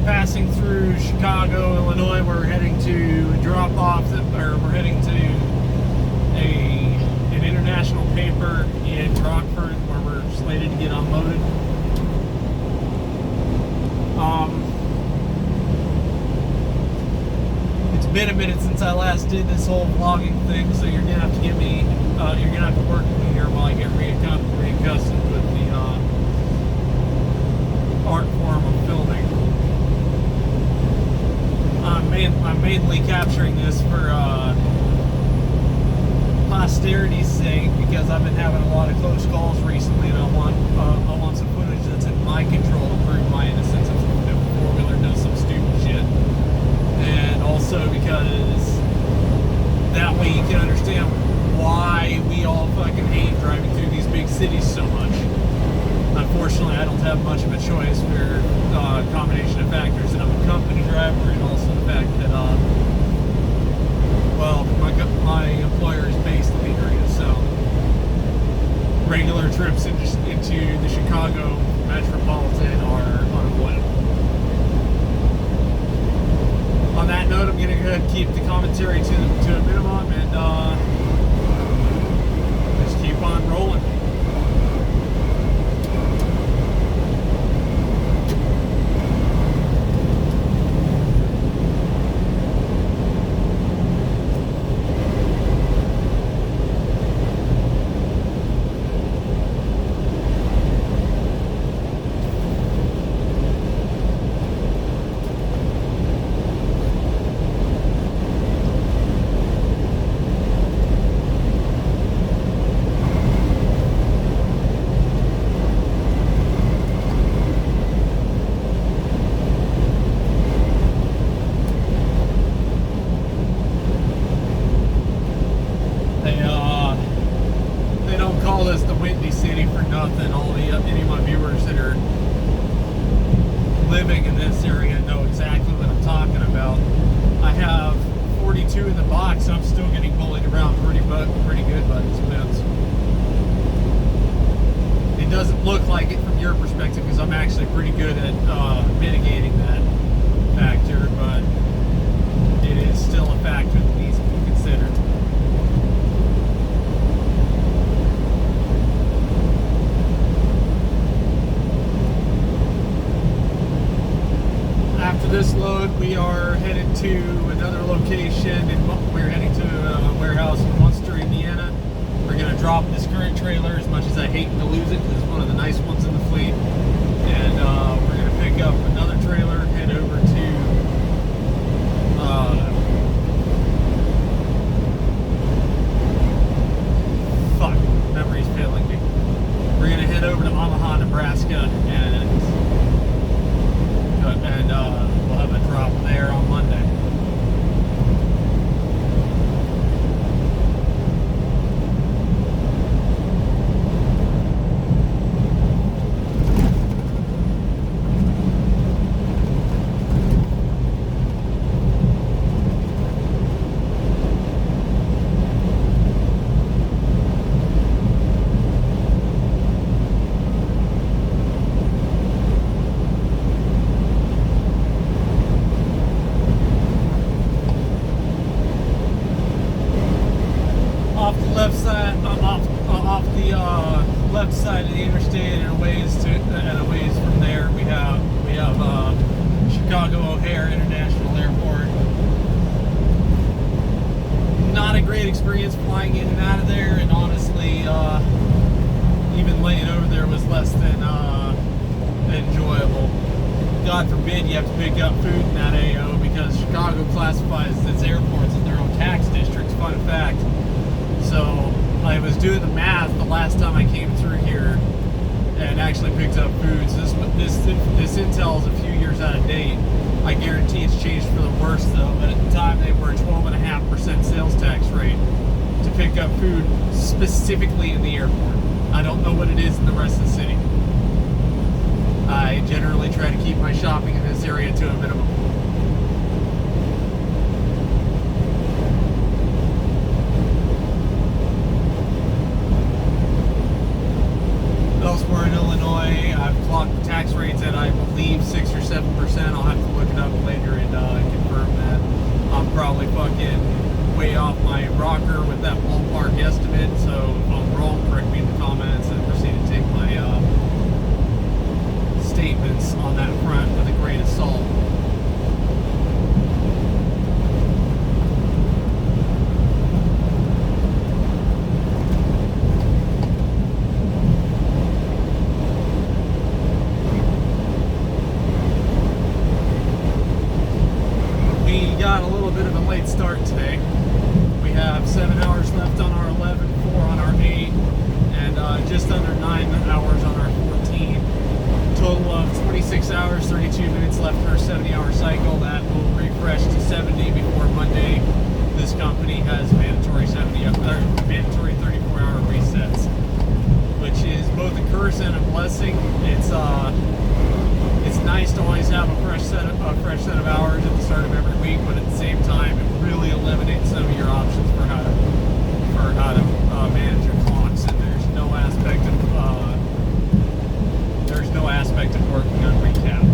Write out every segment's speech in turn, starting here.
passing through Chicago, Illinois. We're heading to drop off, or we're heading to an international paper in Rockford where we're slated to get unloaded. It's been a minute since I last did this whole vlogging thing, so you're gonna have to give me, you're gonna have to work with me here while I get reaccustomed with the art form of filming. I'm mainly capturing this for posterity's sake because I've been having a lot of close calls recently, and I want some footage that's in my control to prove my innocence if a four-wheeler does some stupid shit. And also because that way you can understand why we all fucking hate driving through these big cities so much. Unfortunately, I don't have much of a choice for a combination of factors, and I'm a company driver, and also the fact that, well, my employer is based in the area, so regular trips into the Chicago metropolitan are unavoidable. On that note, I'm going to go ahead and keep the commentary to a minimum, and just keep on rolling. Nothing. Any of my viewers that are living in this area know exactly what I'm talking about. I have 42 in the box. I'm still getting bullied around pretty good by these bits. It doesn't look like it from your perspective because I'm actually pretty good at mitigating that factor, but it is still a factor that needs to be considered. After this load, we are headed to another location, and we're heading to a warehouse in Munster, Indiana. We're going to drop this current trailer, as much as I hate to lose it, because it's one of the nice ones in the fleet. And we're going to pick up another trailer, head over to memory's failing me. We're going to head over to Omaha, Nebraska, and we'll have a drop there on Monday. Left side of the interstate, and a ways from there we have Chicago OHare International Airport. Not a great experience flying in and out of there, and honestly, even laying over there was less than enjoyable. God forbid you have to pick up food in that AO, because Chicago classifies its airports as their own tax districts. Fun fact. So I was doing the math the last time I came through here and actually picked up food. So this intel is a few years out of date. I guarantee it's changed for the worse though. But at the time they were a 12.5% sales tax rate to pick up food specifically in the airport. I don't know what it is in the rest of the city. I generally try to keep my shopping in this area to a minimum. Elsewhere in Illinois, I've clock tax rates at, I believe, 6 or 7%. I'll have to look it up later and confirm that. I'm probably fucking way off my rocker with that ballpark estimate, so if I'm wrong, correct me in the comments and proceed to take my statements on that front with a grain of salt. Got a little bit of a late start today. We have 7 hours left on our 11, 4 on our 8, and just under 9 hours on our 14. Total of 26 hours, 32 minutes left for a 70-hour cycle. That will refresh to 70 before Monday. This company has mandatory 34-hour resets, which is both a curse and a blessing. It's nice to always have a fresh set of hours at the start of every week, but at the same time, it really eliminates some of your options for how to manage your clocks. And there's no aspect of working on recap.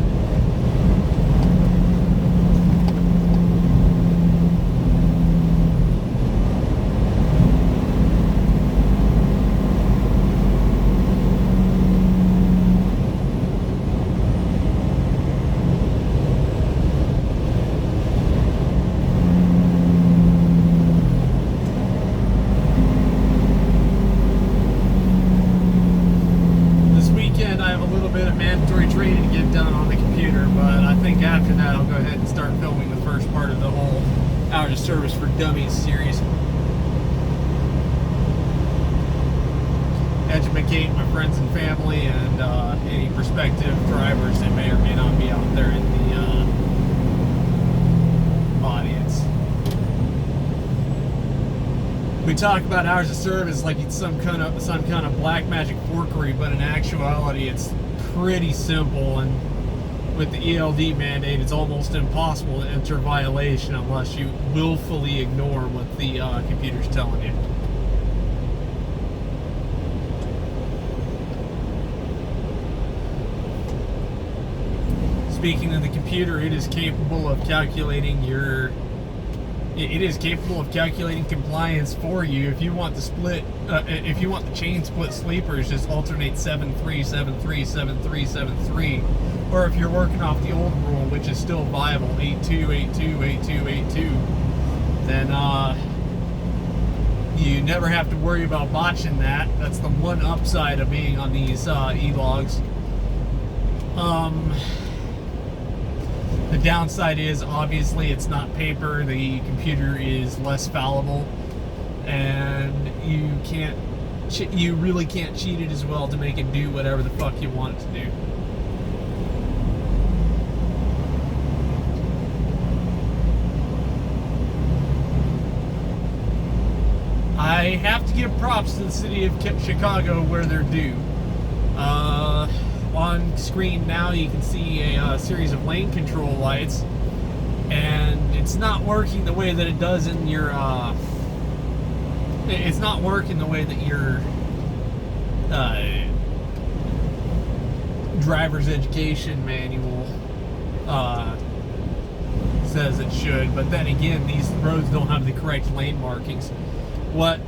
Mandatory training to get done on the computer, but I think after that I'll go ahead and start filming the first part of the whole Hours of Service for Dummies series. Educate my friends and family and any prospective drivers that may or may not be out there in the audience. We talk about Hours of Service like it's some kind of black magic forkery, but in actuality it's pretty simple, and with the ELD mandate it's almost impossible to enter violation unless you willfully ignore what the computer's telling you. Speaking of the computer, it is capable of calculating compliance for you. If you want the chain split sleepers, just alternate 7-3, 7-3, 7-3, 7-3. Or if you're working off the old rule, which is still viable, 8-2, 8-2, 8-2, 8-2, then you never have to worry about botching that. That's the one upside of being on these e-logs. The downside is, obviously, it's not paper. The computer is less fallible, and you really can't cheat it as well to make it do whatever the fuck you want it to do. I have to give props to the city of Chicago where they're due. On screen now you can see a series of lane control lights, and it's not working the way that it does in your it's not working the way that your driver's education manual says it should. But then again, these roads don't have the correct lane markings. What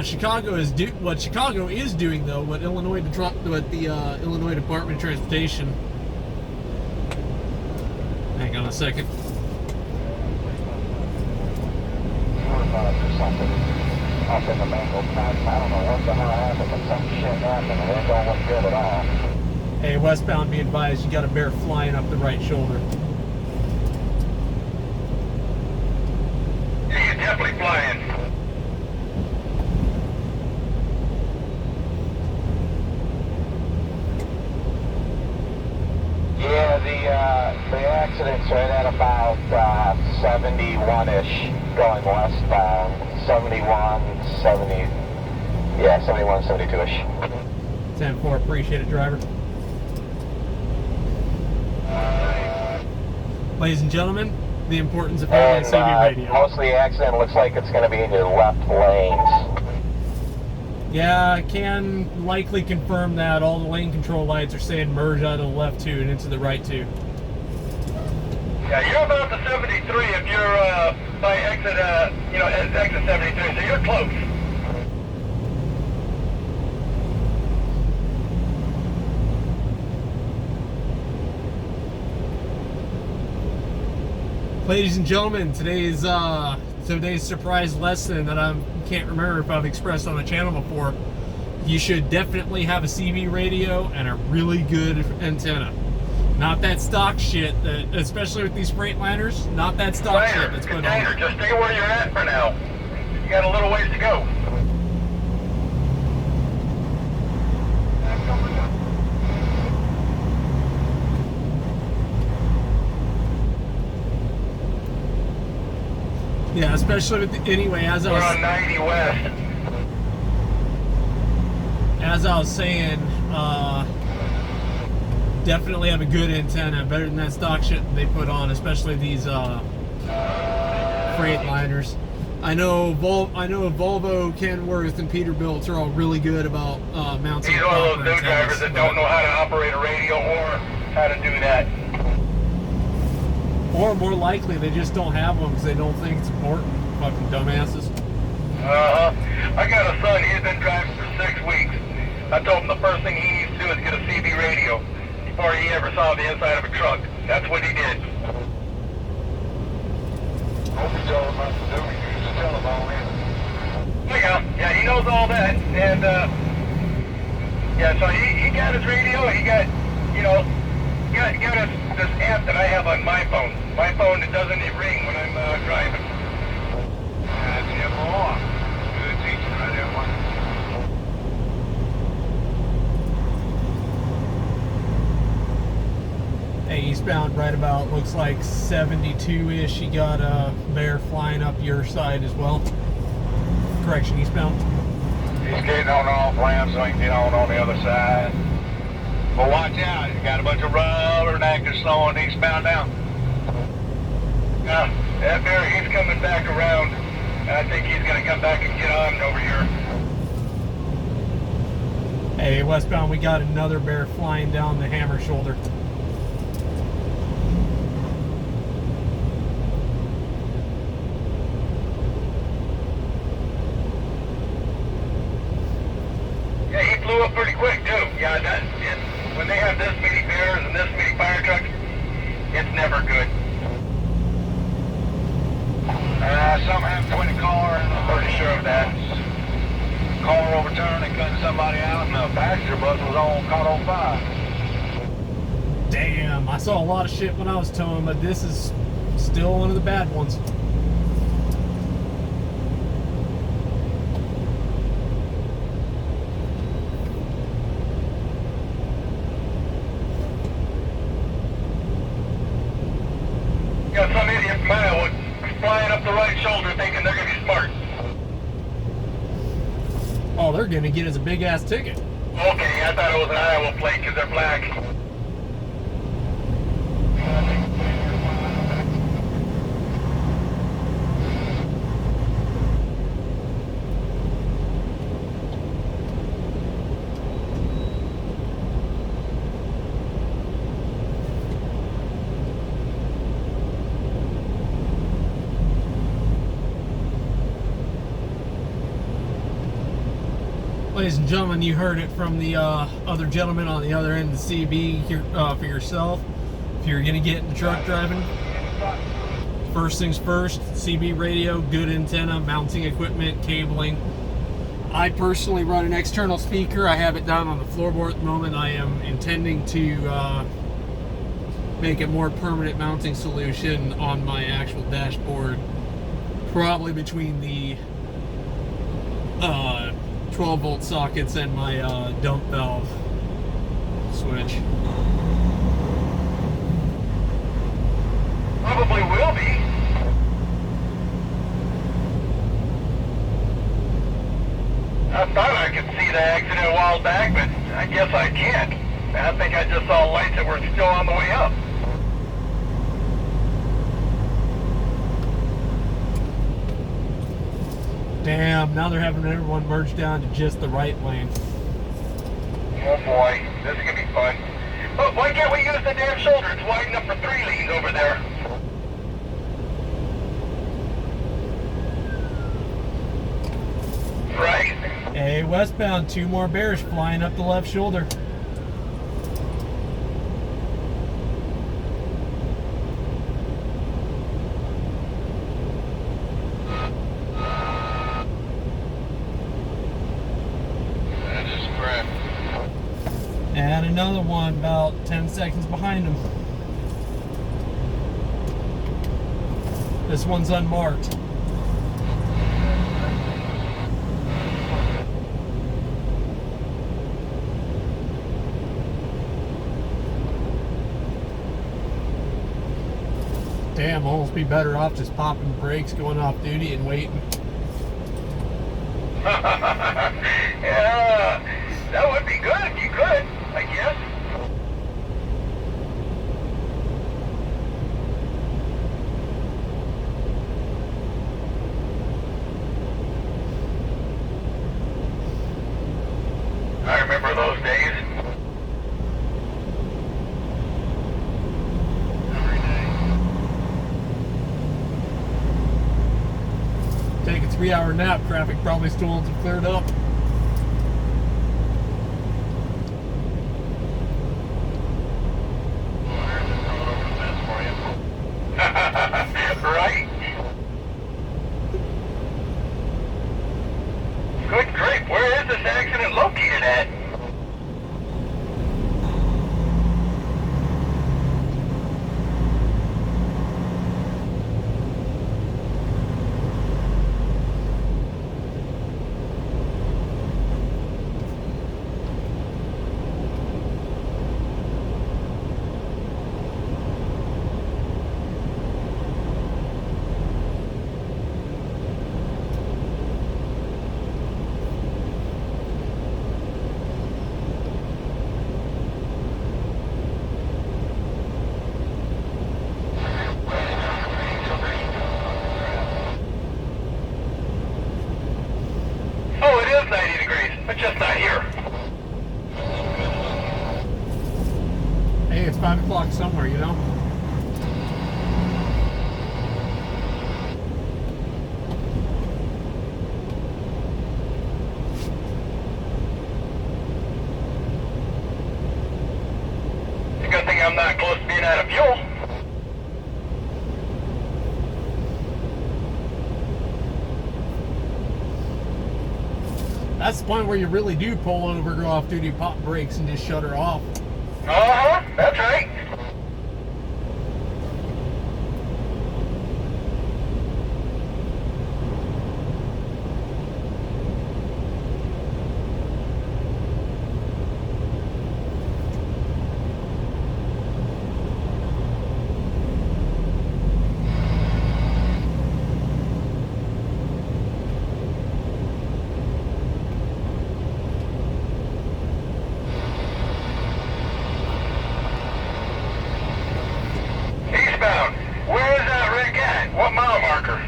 Chicago is doing, though, what the Illinois Department of Transportation. Hang on a second. Up in the mangled patch. I don't know what the hell happened, but some shit happened, and it don't look good at all. Hey, westbound, be advised, you got a bear flying up the right shoulder. Yeah, you're definitely flying. Yeah, the accident's right at about 71-ish going westbound. 71, 72-ish. 10-4, appreciate it, driver. Ladies and gentlemen, the importance of having a CB radio. Most of the accident looks like it's going to be in your left lanes. Yeah, I can likely confirm that all the lane control lights are saying merge out of the left two and into the right two. Yeah, you're about to 73 if you're by exit, exit 73, so you're close. Ladies and gentlemen, today's surprise lesson that I can't remember if I've expressed on the channel before. You should definitely have a CB radio and a really good antenna. Not that stock shit, that, especially with these Freightliners, not that stock shit that's put on. Just stay where you're at for now. You got a little ways to go. Yeah, especially with anyway, as We're on 90 west. As I was saying, definitely have a good antenna, better than that stock shit they put on, especially these Freightliners. I know Volvo, Kenworth, and Peterbilt are all really good about mounting. These are all those new drivers that don't know how to operate a radio or how to do that. Or more likely, they just don't have them because they don't think it's important. Fucking dumbasses. I got a son, he's been driving for 6 weeks. I told him the first thing he needs to do is get a CB radio before he ever saw the inside of a truck. That's what he did. Hope you told him what to do. You just tell him all in. Yeah, he knows all that. And, so he got his radio, he got, got this app that I have on my phone. My phone, it doesn't ring when I'm driving. That's him more. Good teaching right there, one. Hey, eastbound right about, looks like 72-ish. You got a bear flying up your side as well. Correction, eastbound. He's getting on off ramp so he can get on the other side. But watch out, you got a bunch of rubbernecks slowing eastbound down. That bear, he's coming back around. And I think he's going to come back and get on over here. Hey, westbound, we got another bear flying down the hammer shoulder. Yeah, he flew up pretty quick, too. Yeah, when they have this many bears and this many fire trucks, it's never good. Something happened to the car, I'm pretty sure of that. Car overturned and cut somebody out, and the passenger bus was caught on fire. Damn, I saw a lot of shit when I was towing, but this is still one of the bad ones. Got some idiot from Iowa flying up the right shoulder thinking they're going to be smart. Oh, they're gonna get us a big ass ticket. Okay, I thought it was an Iowa plate because they're black. Ladies and gentlemen, you heard it from the other gentleman on the other end of the CB here, for yourself. If you're going to get into truck driving, first things first, CB radio, good antenna, mounting equipment, cabling. I personally run an external speaker. I have it down on the floorboard at the moment. I am intending to make a more permanent mounting solution on my actual dashboard, probably between the 12-volt sockets and my dump valve switch. Probably will be. I thought I could see the accident a while back, but I guess I can't. I think I just saw lights that were still on the way up. Damn, now they're having everyone merge down to just the right lane. Oh boy, this is gonna be fun. But why can't we use the damn shoulder? It's wide enough for 3 lanes over there. Right? Hey, westbound, 2 more bears flying up the left shoulder. That is correct. And another one about 10 seconds behind him. This one's unmarked. Damn, almost be better off just popping brakes, going off duty, and waiting. Yeah, that would be good if you could, I guess. I remember those days. Every day. Take a 3-hour nap, traffic probably still hasn't cleared up. Right? Good grief, where is this accident located at? Oh, it is 90 degrees, but just not here. Hey, it's 5 o'clock somewhere, you know? It's a good thing I'm not close to being out of fuel. That's the point where you really do pull over, go off duty, pop brakes, and just shut her off. Uh-huh, that's right. Eastbound, where is that rig at? What mile marker?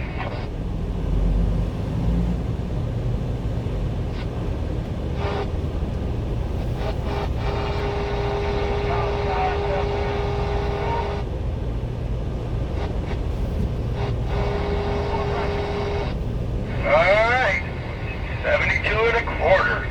All right, 72 1/4.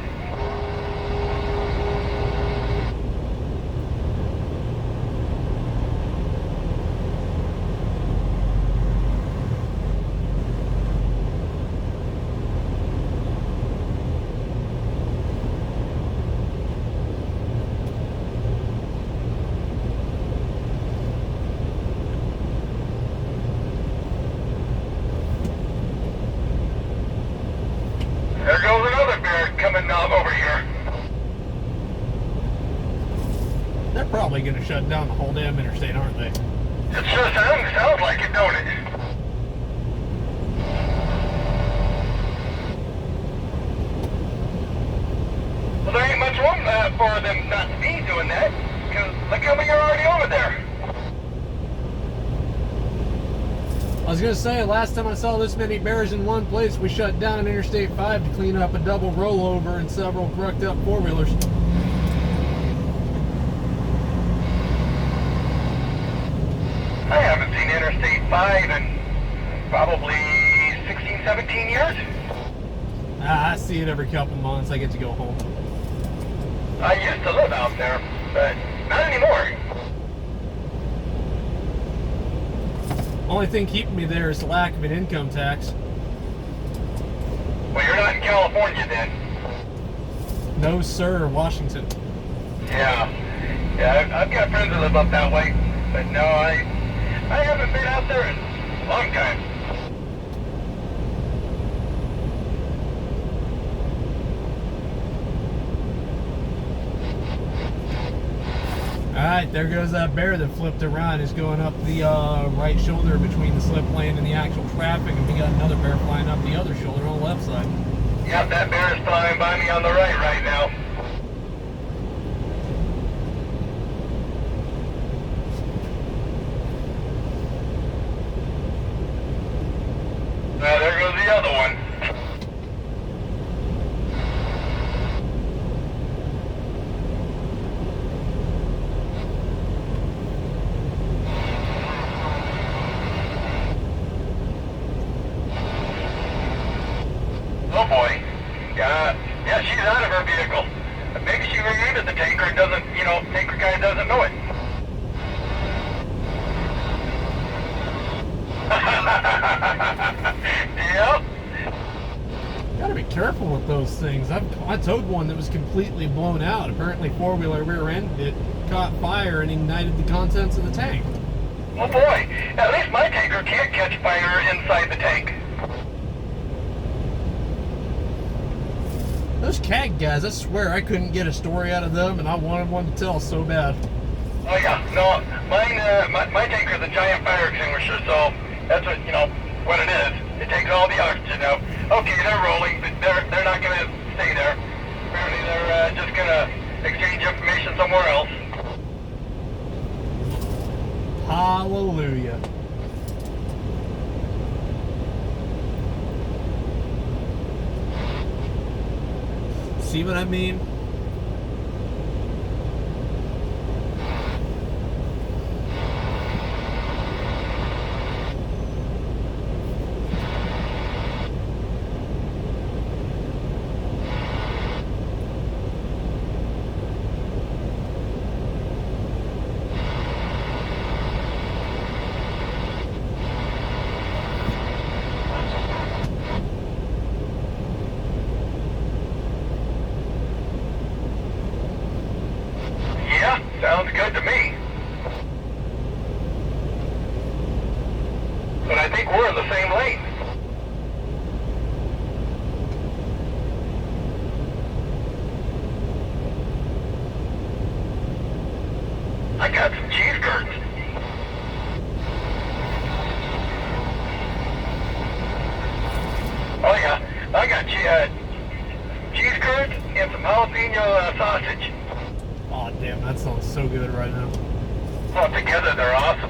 There goes another bear coming over here. They're probably going to shut down the whole damn interstate, aren't they? It sure sounds like it, don't it? Well, there ain't much room for them not to be doing that, because look how many are already over there. I was gonna say, last time I saw this many bears in one place, we shut down Interstate 5 to clean up a double rollover and several wrecked up four-wheelers. I haven't seen Interstate 5 in probably 16, 17 years. I see it every couple months. I get to go home. I used to live out there, but not anymore. Only thing keeping me there is the lack of an income tax. Well, you're not in California then. No, sir, Washington. Yeah. I've got friends that live up that way, but no, I haven't been out there in a long time. Alright, there goes that bear that flipped around. He's going up the right shoulder between the slip lane and the actual traffic, and we got another bear flying up the other shoulder on the left side. Yep, that bear is flying by me on the right now. There goes the other one. Oh boy. Yeah, she's out of her vehicle. Maybe she rear-ended the tanker and doesn't, tanker guy doesn't know it. Yep. Gotta be careful with those things. I towed one that was completely blown out. Apparently four-wheeler rear-ended it, caught fire, and ignited the contents of the tank. Oh boy. At least my tanker can't catch fire inside the tank. Those CAG guys, I swear I couldn't get a story out of them, and I wanted one to tell so bad. Oh yeah, no, my tanker's a giant fire extinguisher, so that's what it is. It takes all the oxygen out. Okay, they're rolling, but they're not gonna stay there. Apparently they're just gonna exchange information somewhere else. Hallelujah. See what I mean? Sounds good to me. But I think we're in the same lane. I got some cheese curds. Oh yeah, I got cheese curds and some jalapeno sausage. Oh damn, that sounds so good right now. Oh, together they're awesome.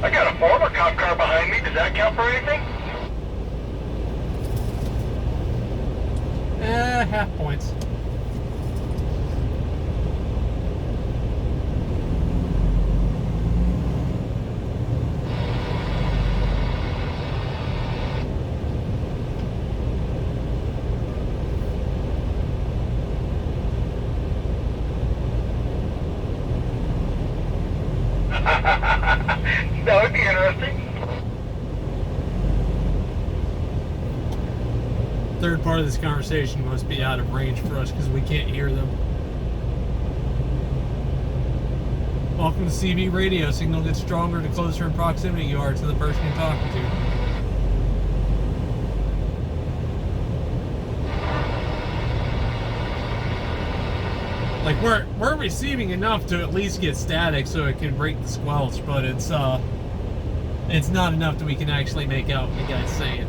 I got a former cop car behind me. Does that count for anything? Half points. That would be interesting. Third part of this conversation must be out of range for us because we can't hear them. Welcome to CB Radio. Signal gets stronger the closer in proximity you are to the person you're talking to. Like we're receiving enough to at least get static so it can break the squelch, but it's not enough that we can actually make out what the guy's saying.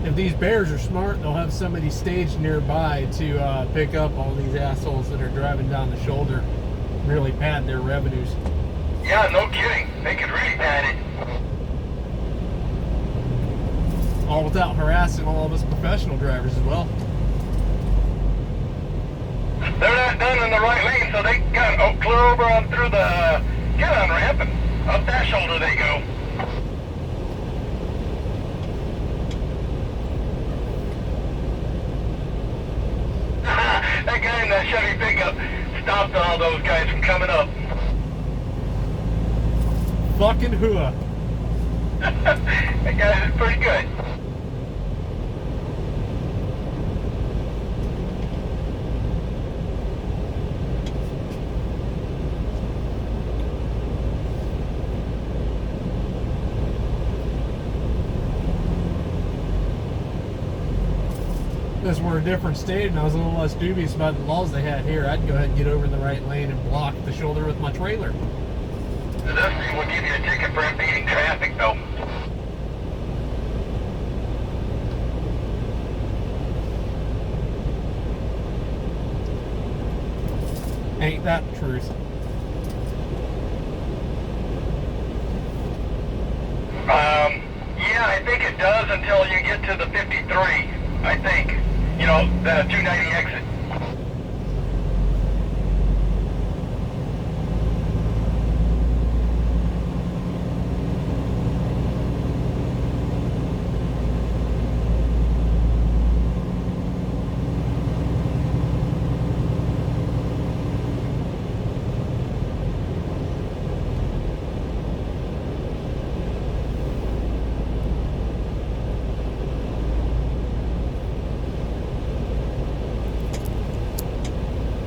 If these bears are smart, they'll have somebody staged nearby to pick up all these assholes that are driving down the shoulder, really pad their revenues. Yeah, no kidding. They could really pad it. All without harassing all of us professional drivers as well. They're not done in the right lane, so they kind of clear over on through the get-on ramp and up that shoulder they go. That guy in that Chevy pickup stopped all those guys from coming up. Fucking hooah. That guy is pretty good. If this were a different state and I was a little less dubious about the laws they had here, I'd go ahead and get over in the right lane and block the shoulder with my trailer. This thing will give you a ticket for impeding traffic, though. Ain't that the truth? Yeah, I think it does until you get to the 53, I think. You know, the 290 exit.